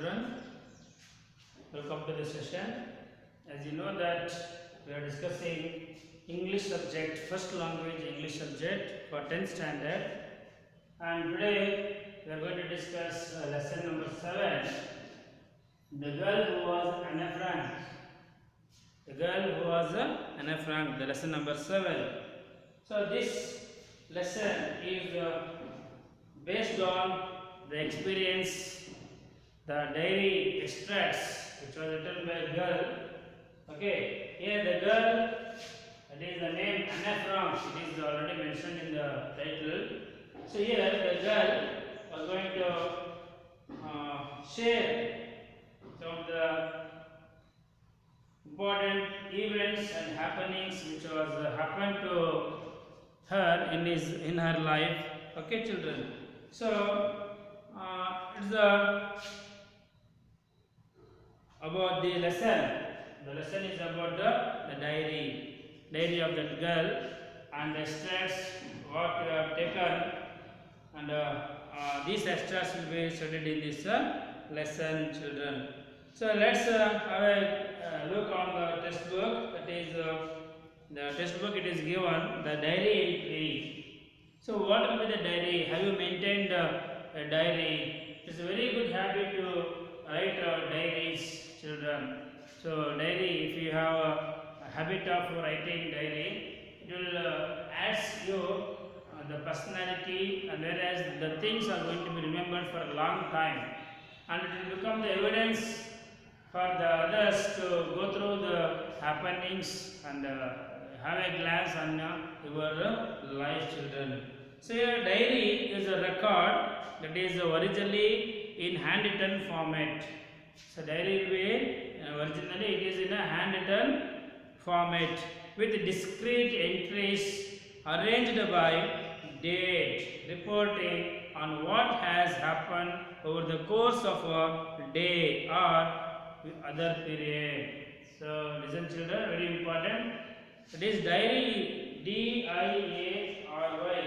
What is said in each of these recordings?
children, welcome to the session. As you know that we are discussing English subject, first language English subject for 10th standard, and today we are going to discuss lesson number 7, the girl who was Anne Frank. The girl who was Anne Frank, the lesson number 7. So this lesson is based on the experience, the diary extracts which was written by a girl. Okay, here the girl, that is the name Anne Frank, it is already mentioned in the title. So here the girl was going to share some of the important events and happenings which was happened to her in her life. Okay, children. So it's about the lesson. The lesson is about the diary of that girl, and the extracts what we have taken, and these extracts will be studied in this lesson, children. So let's have a look on the textbook. That is the textbook. It is given the diary entry. So what will be the diary? Have you maintained a diary? It's a very good habit to write diaries, children. So diary, if you have a habit of writing diary, it will ask you the personality, and whereas the things are going to be remembered for a long time, and it will become the evidence for the others to go through the happenings and have a glance on your life, children. So your diary is a record that is originally in handwritten format. So diary will be originally it is in a handwritten format with discrete entries arranged by date, reporting on what has happened over the course of a day or other period. So listen, children, very important. It is diary, D-I-A-R-Y,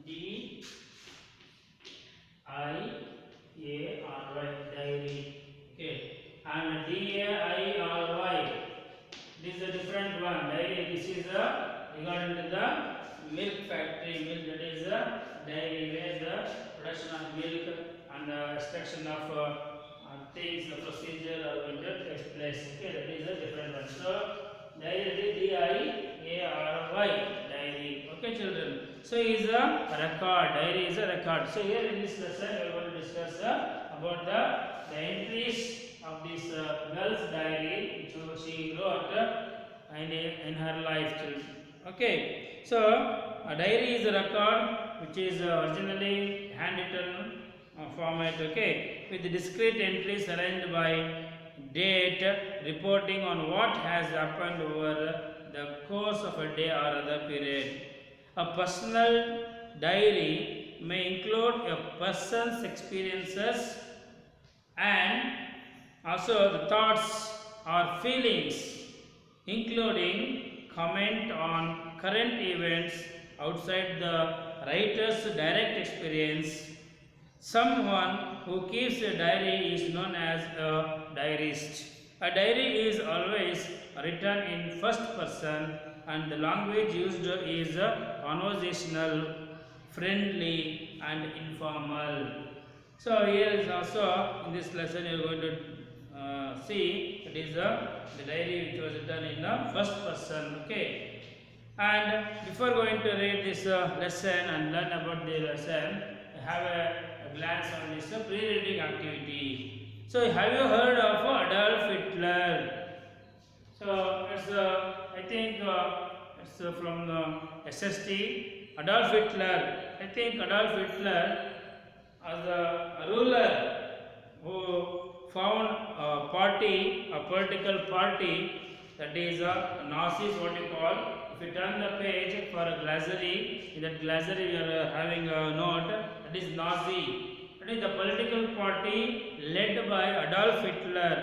D-I-A-R-Y, diary. Okay, and D-A-I-R-Y, this is a different one. Diary, this is regarding to the milk factory, milk, that is a diary where the production of milk and the extraction of things, the procedure are going to take place. Okay, that is a different one. So diary, D-I-A-R-Y, diary. Okay, children. So is a record. Diary is a record. So here in this lesson we are going to discuss about the entries of this girl's diary which she wrote in her life, children. Okay. So a diary is a record which is originally handwritten format, okay, with discrete entries arranged by date, reporting on what has happened over the course of a day or other period. A personal diary may include a person's experiences and also the thoughts or feelings, including comment on current events outside the writer's direct experience. Someone who keeps a diary is known as a diarist. A diary is always written in first person, and the language used is conversational, friendly, and informal. So here is also in this lesson you are going to see it is the diary which was written in the first person. Okay, and before going to read this lesson and learn about the lesson, have a glance on this pre-reading activity. So have you heard of Adolf Hitler? So it's I think it's from SST. Adolf Hitler. I think Adolf Hitler as a ruler who found a party, a political party, that is Nazis, what you call. If you turn the page for a glossary, in that glossary we are having a note that is Nazi. That is the political party led by Adolf Hitler.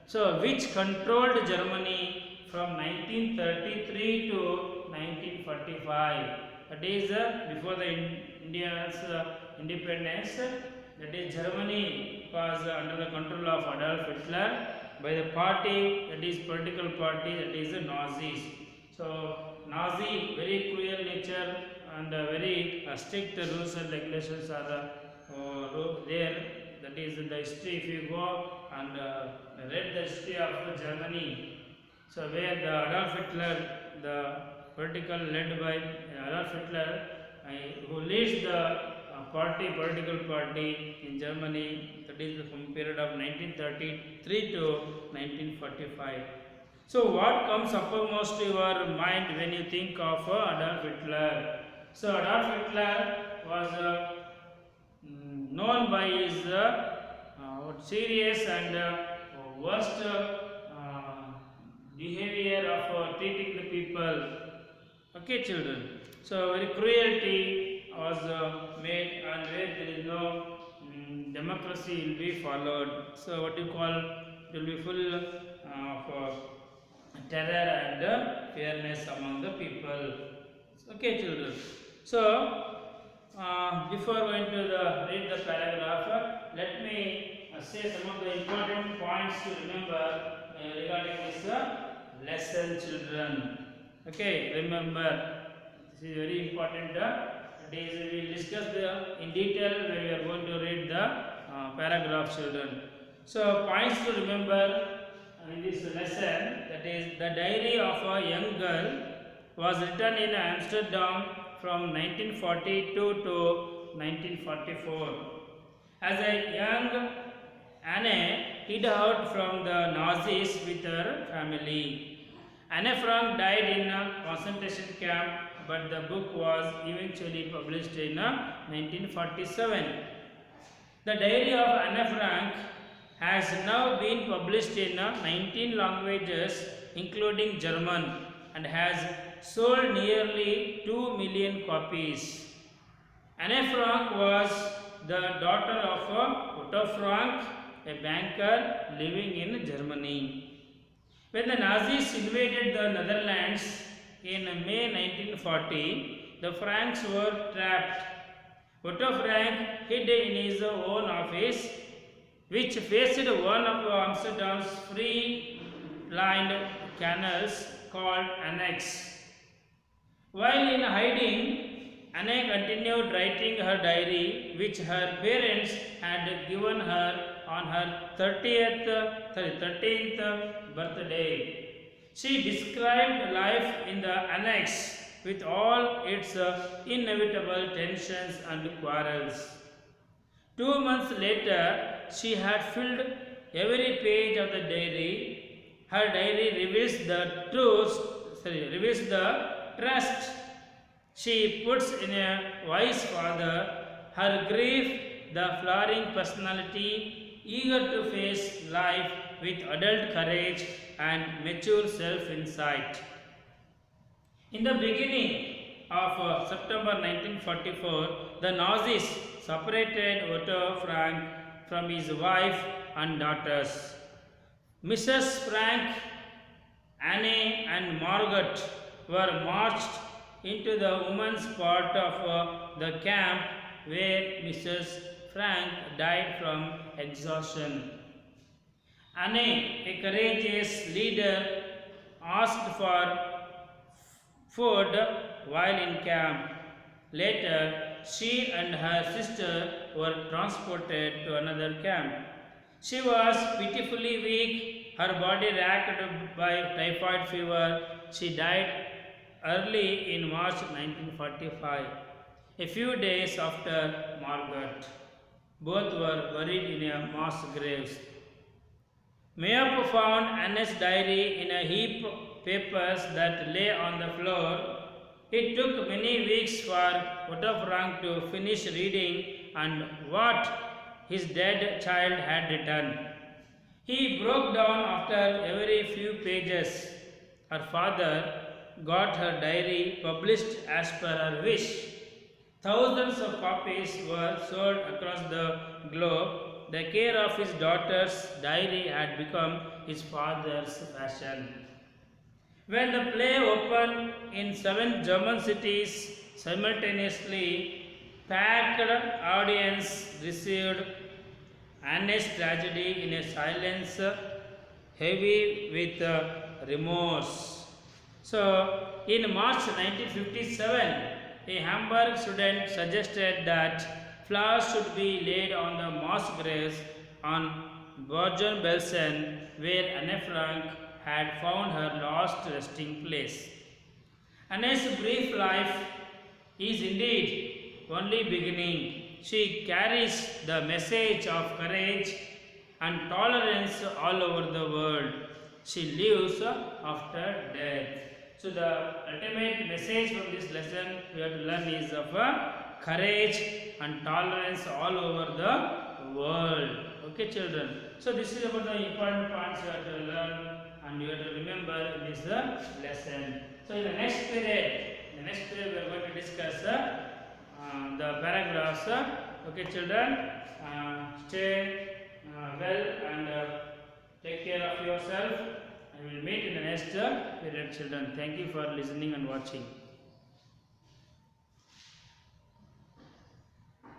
So which controlled Germany from 1933 to 1945. That is before the India's independence. that is Germany was under the control of Adolf Hitler by the party, that is political party, that is the Nazis. So Nazi very cruel nature and very strict rules and regulations are there. That is in the history. If you go and read the history of Germany, so where the Adolf Hitler, the political led by Adolf Hitler, who leads the political party in Germany, that is from period of 1933 to 1945. So what comes uppermost to your mind when you think of Adolf Hitler? So Adolf Hitler was known by his serious and worst behavior of treating the people. Okay, children. So very cruelty was made, and where there is no democracy will be followed. So what you call it will be full of terror and fairness among the people. Okay, children. So before going to read the paragraph, let me say some of the important points to remember regarding this lesson, children. Okay, remember this is very important. We will discuss in detail when we are going to read the paragraph, children. So points to remember in this lesson, that is the diary of a young girl was written in Amsterdam from 1942 to 1944. As a young Anne hid out from the Nazis with her family. Anne Frank died in a concentration camp, but the book was eventually published in 1947. The diary of Anne Frank has now been published in 19 languages, including German, and has sold nearly 2 million copies. Anne Frank was the daughter of Otto Frank, a banker living in Germany. When the Nazis invaded the Netherlands in May 1940, the Franks were trapped. Otto Frank hid in his own office, which faced one of Amsterdam's free-lined canals called Annex. While in hiding, Anne continued writing her diary, which her parents had given her on her 13th birthday. She described life in the annex with all its inevitable tensions and quarrels. 2 months later, she had filled every page of the diary. Her diary reveals the trust she puts in a wise father, her grief, the flowering personality, eager to face life with adult courage and mature self-insight. In the beginning of September 1944, the Nazis separated Otto Frank from his wife and daughters. Mrs. Frank, Anne and Margaret were marched into the women's part of the camp, where Mrs. Frank died from exhaustion. Anne, a courageous leader, asked for food while in camp. Later, she and her sister were transported to another camp. She was pitifully weak, her body racked by typhoid fever. She died early in March 1945, a few days after Margaret. Both were buried in a mass graves. Mayop found Anne's diary in a heap of papers that lay on the floor. It took many weeks for Otto Frank to finish reading and what his dead child had written. He broke down after every few pages. Her father got her diary published as per her wish. Thousands of copies were sold across the globe. The care of his daughter's diary had become his father's passion. When the play opened in 7 German cities simultaneously, Packed audience received Anne's tragedy in a silence heavy with remorse. So, in March 1957, a Hamburg student suggested that flowers should be laid on the mass graves on Bergen-Belsen, where Anne Frank had found her last resting place. Anne's brief life is indeed only beginning. She carries the message of courage and tolerance all over the world. She lives after death. So the ultimate message from this lesson we have to learn is of courage and tolerance all over the world. Okay, children. So this is about the important points you have to learn and you have to remember in this lesson. So in the next period, we are going to discuss the paragraphs. Okay, children, stay well and take care of yourself. I will meet in the next period, children. Thank you for listening and watching.